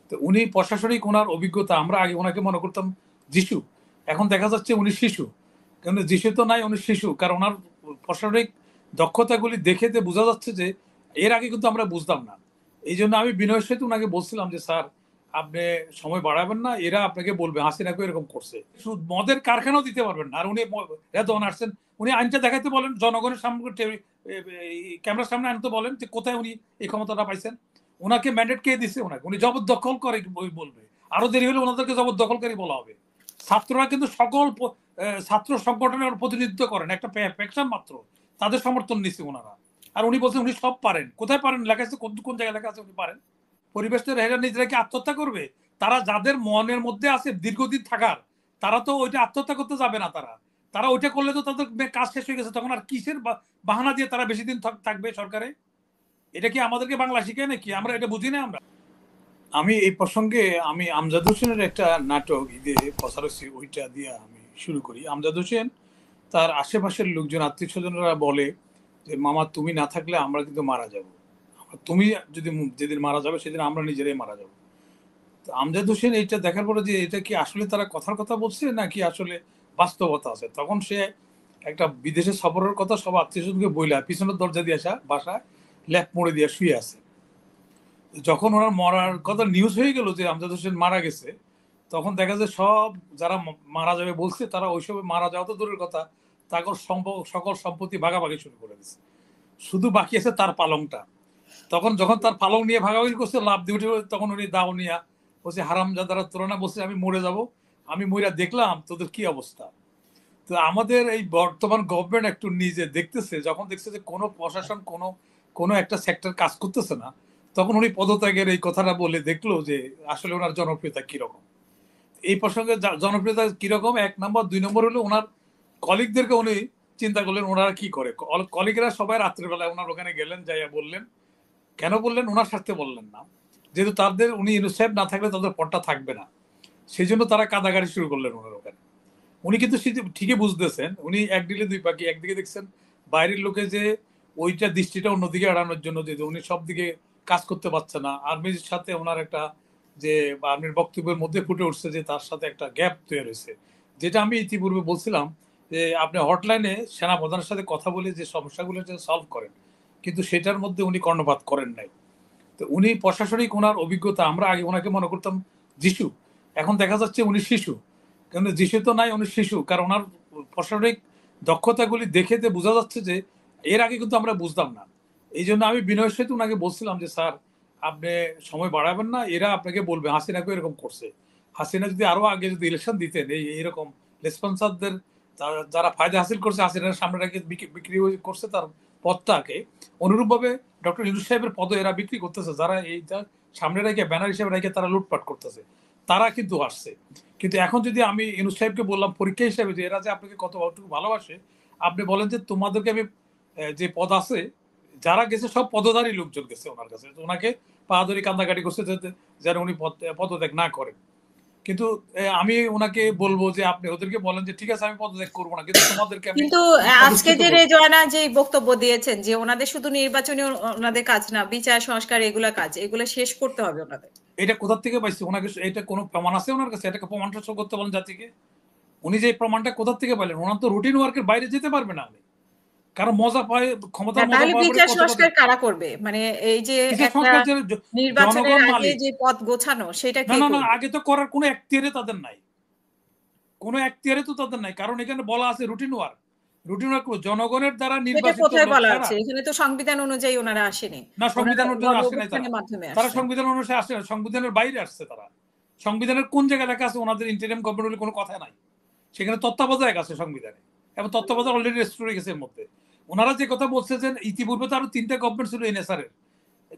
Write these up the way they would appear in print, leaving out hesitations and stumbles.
তো উনি প্রশাসনিক ওনার অভিজ্ঞতা, আমরা আগে ওনাকে মনে করতাম যিশু, এখন দেখা যাচ্ছে উনি শিশু। কিন্তু যিশু তো নাই, উনি শিশু, কারণ ওনার প্রশাসনিক দক্ষতাগুলি দেখে যে বোঝা যাচ্ছে যে এর আগে কিন্তু আমরা বুঝতাম না। এই জন্য আমি বিনয়ের সাথে ওনাকে বলছিলাম যে স্যার, আপনি সময় বাড়াবেন না, এরা আপনাকে বলবে হাসিনাকে এরকম করছে, শুধু মদের কারখানাও দিতে পারবেন না। আর উনি রেদওয়ান আসছেন, উনি আইনটা দেখাইতে বলেন, জনগণের সামনে ক্যামেরার সামনে আনতে বলেন যে কোথায় উনি এই ক্ষমতাটা পাইছেন। ওনাকে ম্যান্ডেট কে দিছে? ওনাকে উনি জবরদখল করে বলবে। আরো দেরি হলে ওনাদেরকে জবরদখলকারী বলা হবে। ছাত্ররা কিন্তু সকল ছাত্র সংগঠনের প্রতিনিধিত্ব করেন, একটা ফ্যাকশন মাত্র, তাদের সমর্থন নিচ্ছে ওনারা। আর উনি বলছেন উনি সব পারেন। কোথায় পারেন লেখা আছে? কোন কোন জায়গায় লেখা আছে উনি পারেন? পরিবেশটা এরা নিজেরা কি আত্মহত্যা করবে? তারা যাদের মনের মধ্যে আছে দীর্ঘদিন থাকার, তারা তো ওইটা আত্মহত্যা করতে যাবে না। তারা তারা ওইটা করলে তো তাদের কাজ শেষ হয়ে গেছে, তখন আর কিসের বাহানা দিয়ে তারা বেশি দিন থাকবে সরকারে? এটা কি আমাদেরকে বাংলা শিখে নাকি? আমরা এটা বুঝি না আমরা? আমি এই প্রসঙ্গে আমি আমজাদ হোসেনের একটা নাটক ঈদে প্রচার হচ্ছে, ওইটা দিয়ে আমি শুরু করি। আমজাদ হোসেন তার আশেপাশের লোকজন, আত্মীয় স্বজনরা বলে যে মামা তুমি না থাকলে আমরা কিন্তু মারা যাব, তুমি যদি যেদিন মারা যাবে সেদিন আমরা নিজেরাই মারা যাব। তো আমজাদ হোসেন এইটা দেখার পরে যে এটা কি আসলে তারা কথার কথা বলছে নাকি আসলে বাস্তবতা আছে, তখন সে একটা বিদেশে সফরের কথা সব আত্মীয় স্বজনকে বইলা পিছনের দরজা দিয়ে আসা বাসায় ল্যাপ মুড়ে দিয়ে শুয়ে আছে। যখন ওনার মরার কথা নিউজ হয়ে গেল যে আমজাদ হোসেন মারা গেছে, তখন দেখা যায় সব যারা মারা যাবে বলছে তারা ওইসব মারা যাওয়া তো দূরের কথা, তারপর সকল সম্পত্তি ভাগাভাগি শুরু করে দিচ্ছে। শুধু বাকি আছে তার পালংটা। তখন যখন তার পালং নিয়ে ভাগাভাগি করছে, লাভ দিয়ে উঠে, তখন উনি দাও নিয়া বলছে হারামজাদারা তুলনা বলছে আমি মরে যাব, আমি মইরা দেখলাম তোদের কি অবস্থা। তো আমাদের এই বর্তমান গভর্নমেন্ট একটু নিজে দেখতেছে, যখন দেখছে যে কোনো প্রশাসন কোনো কোনো একটা সেক্টর কাজ করতেছে না, তখন উনি পদত্যাগের এই কথাটা বলে দেখলো যে আসলে ওনার জনপ্রিয়তা কিরকম। এই প্রসঙ্গে জনপ্রিয়তা কিরকম, 1 নম্বর। 2 নম্বর হলো ওনার কলিগদেরকে উনি চিন্তা করলেন ওনারা কি করে। কলিগরা সবাই রাত্রেবেলায় ওনার ওখানে গেলেন, যাইয়া বললেন। কেন বললেন? ওনার স্বার্থে বললেন না, যেহেতু তাদের উনি ইউনুস সাহেব না থাকলে তাদের পদটা থাকবে না, সেই জন্য তারা কাদাগাড়ি শুরু করলেন ওনার ওখানে। উনি কিন্তু ঠিকই বুঝতেছেন, উনি এক ডিলে দুই পাখি। একদিকে দেখছেন বাইরের লোকে যে ওইটা দৃষ্টিটা অন্যদিকে এড়ানোর জন্য যে উনি সব দিকে কাজ করতে পারছে না, আর্মির সাথে ওনার একটা যে আর্মির বক্তব্যের মধ্যে ফুটে উঠছে যে তার সাথে একটা গ্যাপ তৈরি হয়েছে, যেটা আমি ইতিপূর্বে বলছিলাম যে আপনি হটলাইনে সেনা প্রধানের সাথে কথা বলে যে সমস্যাগুলো সলভ করেন, কিন্তু সেটার মধ্যে উনি কর্ণপাত করেন নাই। তো উনি প্রশাসনিক ওনার অভিজ্ঞতা, আমরা আগে ওনাকে মনে করতাম যিশু, এখন দেখা যাচ্ছে উনি শিশু। কিন্তু যিশু তো নাই, উনি শিশু, কারণ ওনার প্রশাসনিক দক্ষতাগুলি দেখে যে বোঝা যাচ্ছে যে এর আগে কিন্তু আমরা বুঝতাম না। এই জন্য আমি বিনয়ের সাথে ওনাকে বলছিলাম যে স্যার, আপনি সময় বাড়াবেন না, এরা আপনাকে বলবে হাসিনাকে এরকম করছে। হাসিনা যদি আরো আগে যদি ইলেকশন দিতেন, এইরকম রেসপন্সারদের যারা ফায়দা হাসিল করছে, হাসিনার সামনে রেখে বিক্রি করছে তার পদটাকে, অনুরূপভাবে ডক্টর ইউনূস সাহেবের পদ এরা বিক্রি করতেছে, যারা এইটা সামনে রেখে ব্যানার হিসেবে রেখে তারা লুটপাট করতেছে, তারা কিন্তু আসছে। কিন্তু এখন যদি আমি ইউনূস সাহেবকে বললাম পরীক্ষা হিসেবে যে এরা যে আপনাকে কতটুকু ভালোবাসে, আপনি বলেন যে তোমাদেরকে আমি যে পদ আছে, যারা গেছে সব পদধারী লোকজন গেছে ওনার কাছে, ওনাকে পা ধরে কান্দাকাটি করছে যেন উনি পদত্যাগ না করেন। কিন্তু আমি ওনাকে বলবো যে আপনি ওদেরকে বলেন যে ঠিক আছে আমি পদত্যাগ করবো না, কিন্তু তোমাদেরকে আমি কিন্তু আজকে অধিষ্ঠিত যে করবো। রেজওয়ানা যে বক্তব্য দিয়েছেন যে ওনাদের শুধু নির্বাচনী ওনাদের কাজ না, বিচার সংস্কার এগুলা কাজ, এগুলা শেষ করতে হবে ওনাদের। এটা কোথা থেকে পাইছে ওনাকে? এটা কোনো প্রমাণ আছে ওনার কাছে? এটাকে প্রমাণটা শো করতে বলেন জাতিকে। উনি যে প্রমাণটা কোথা থেকে পাইলেন? ওনার তো রুটিন ওয়ার্কের বাইরে যেতে পারবে না উনি, কারণ মজা পায়, ক্ষমতার মজা তাহলে পাওয়ার পরে বিচার কত কথা। সংস্কার কারা করবে? মানে এই যে বিচার একটা সংস্কার নির্বাচনের জনগণ আগে মালিক। যে পথ গোছানো সেটা না কে না না, করবে? আগে তো করার কোনো এখতিয়ারে তাদের নাই, কোনো এখতিয়ারে তো তাদের নাই, কারণ এখানে বলা আছে রুটিন ওয়ার্ক। রুটিন ওয়ার্ক জনগণের দ্বারা সেটা নির্বাচিত কোথায় লোক বলা ছাড়া। আছে? এখানে তো সংবিধান অনুযায়ী ওনারা আসেনি, না, ওনারা সংবিধান অনুযায়ী গণ আসে নাই তারা। অভ্যুত্থানের মাধ্যমে তারা আসছে। সংবিধান অনুসারে আসে না, সংবিধানের বাইরে আসছে তারা। সংবিধানের কোন জায়গায় লেখা আছে ওনাদের ইন্টারিম গভর্নমেন্ট বলে কোনো কথা নাই? সেখানে তত্ত্বাবধায়ক আছে সংবিধানে, এবং তত্ত্বাবধায়ক অলরেডি রেস্টোর হয়ে গেছে এর মধ্যে। ওনারা যে কথা বলছে যে ইতিপূর্বে তো আরো 3টা গভর্নমেন্ট ছিল এনএসআরের,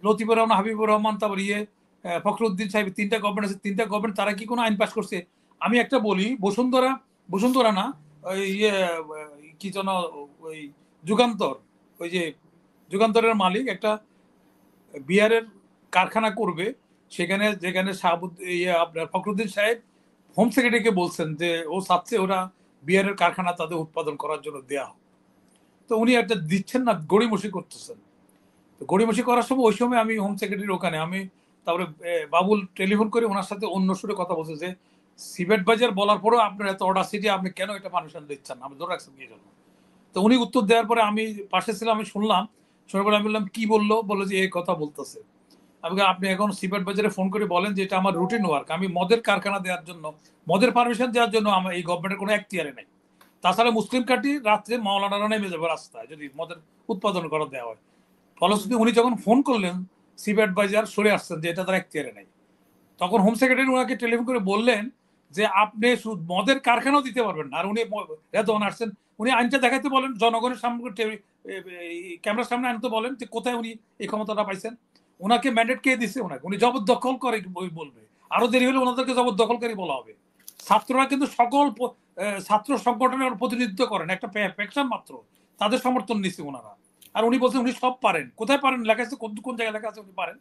লতিফুর রহমান, হাবিবুর রহমান, তারপর ফখরুদ্দিন সাহেব, 3টা গভর্নমেন্ট আছে। 3টা গভর্নমেন্ট তারা কি কোনো আইন পাস করছে? আমি একটা বলি, বসুন্ধরা, বসুন্ধরা না, ওই কি যেন, ওই যুগান্তর, ওই যে যুগান্তরের মালিক একটা বিয়ারের কারখানা করবে, সেখানে যেখানে আপনার ফখরুদ্দিন সাহেব হোম সেক্রেটারিকে বলছেন যে ও চাচ্ছে ওরা বিয়ারের কারখানা তাদের উৎপাদন করার জন্য দেয়া হোক। তো উনি একটা দিচ্ছেন না, গড়িমসি করতেছেন। তো গড়িমসি করার সময় ওই সময় আমি হোম সেক্রেটারির ওখানে আমি তারপরে বাবুল টেলিফোন করে ওনার সাথে অন্য সুরে কথা বলছে যে সিবেট বাজার বলার পরেও আপনার এত অডাসিটি, আপনি কেন এটা পারমিশন দিচ্ছেন, আমি ধরে রাখছেন কি জন্য। তো উনি উত্তর দেওয়ার পরে আমি পাশে ছিলাম, আমি শুনলাম, শোনার পরে আমি বললাম কি বললো, বললো যে এই কথা বলতেছে। আমি বললাম, আপনি এখন সিবেট বাজারে ফোন করে বলেন যে এটা আমার রুটিন ওয়ার্ক, আমি মদের কারখানা দেওয়ার জন্য, মদের পারমিশন দেওয়ার জন্য আমার এই গভর্নমেন্টের কোনো এখতিয়ারে নেই। তাছাড়া মুসলিম কাটি রাত্রে মাওলানারা নেমে যাবে রাস্তায় যদি মদের উৎপাদন করা দেওয়া হয়। ফলশ্রুতি উনি যখন ফোন করলেন সিবেট বাজার সরে আসছেন যে এটা তার এখতিয়ারে নেই, তখন হোম সেক্রেটারি ওনাকে টেলিফোন করে বললেন যে আপনি মদের কারখানাও দিতে পারবেন না। আর উনি রেদওয়ান আসছেন, উনি আইনটা দেখাতে বলেন, জনগণের সামনে ক্যামেরার সামনে আনতে বলেন যে কোথায় উনি এই ক্ষমতাটা পাইছেন। ওনাকে ম্যান্ডেট কে দিছে ওনাকে, উনি জবরদখল করে বলবে, আরো দেরি হলে ওনাদেরকে জবরদখলকারী বলা হবে। ছাত্ররা কিন্তু সকল ছাত্র সংগঠনের প্রতিনিধিত্ব করেন, একটা ফ্যাকশন মাত্র, তাদের সমর্থন নিচ্ছে ওনারা। আর উনি বলছেন উনি সব পারেন, কোথায় পারেন লেখা আছে, কোন জায়গায় লেখা আছে উনি পারেন?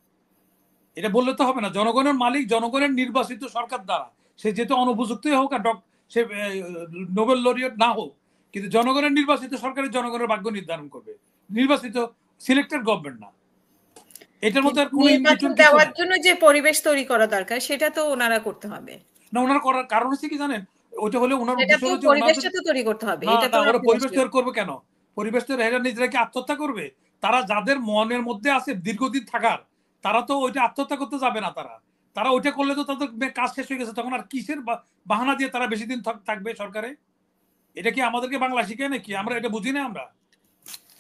এটা বললে তো হবে না। জনগণের মালিক, জনগণের নির্বাচিত সরকার দ্বারা, সে যেহেতু অনুপযুক্তই হোক আর সে নোবেল লরিয়েট না হোক, কিন্তু জনগণের নির্বাচিত সরকারের জনগণের ভাগ্য নির্ধারণ করবে, নির্বাচিত সিলেক্টেড গভর্নমেন্ট না। এটার মধ্যে আর কোনো নির্বাচন দেওয়ার জন্য যে পরিবেশ তৈরি করা দরকার সেটা তো ওনারা করতে হবে না। ওনার করার কারণ হচ্ছে কি জানেন, ওইটা হলে ওনার উদ্দেশ্য হচ্ছে পরিবেশটা তো তৈরি করতে হবে। এটা তো ওরা পরিবেশ তৈরি করবে কেন? পরিবেশ তৈরি এরা নিজেরা কি আত্মহত্যা করবে? তারা যাদের মনের মধ্যে আছে দীর্ঘদিন থাকার, তারা তো ওইটা আত্মহত্যা করতে যাবে না। তারা ওইটা করলে তো তাদের কাজ শেষ হয়ে গেছে, তখন আর কিসের বাহানা দিয়ে তারা বেশি দিন থাকবে সরকারে? এটা কি আমাদেরকে বাংলা শিখে নাকি? আমরা এটা বুঝি না আমরা।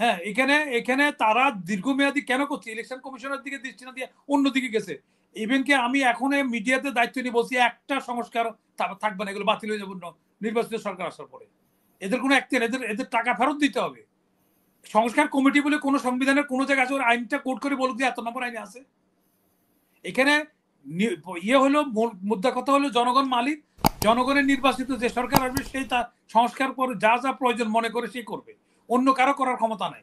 হ্যাঁ, এখানে তারা দীর্ঘমেয়াদী কেন করছে? ইলেকশন কমিশনের দিকে দৃষ্টি না দিয়ে অন্যদিকে গেছে। ইভেন কি আমি এখন মিডিয়াতে দায়িত্ব নিয়ে বলছি একটা সংস্কার থাকবে না, এগুলো বাতিল হয়ে যাবে নির্বাচিত সরকার আসার পরে। এদের কোনো এদের টাকা ফেরত দিতে হবে। সংস্কার কমিটি বলে কোনো সংবিধানের কোনো জায়গায় আছে, ওর আইনটা কোড করে বলুক যে এত নম্বর আইনে আছে। এখানে হলো মুদ্রা কথা হলো জনগণ মালিক, জনগণের নির্বাচিত যে সরকার আসবে সেই তার সংস্কার করে যা যা প্রয়োজন মনে করে সেই করবে, অন্য কারো করার ক্ষমতা নাই।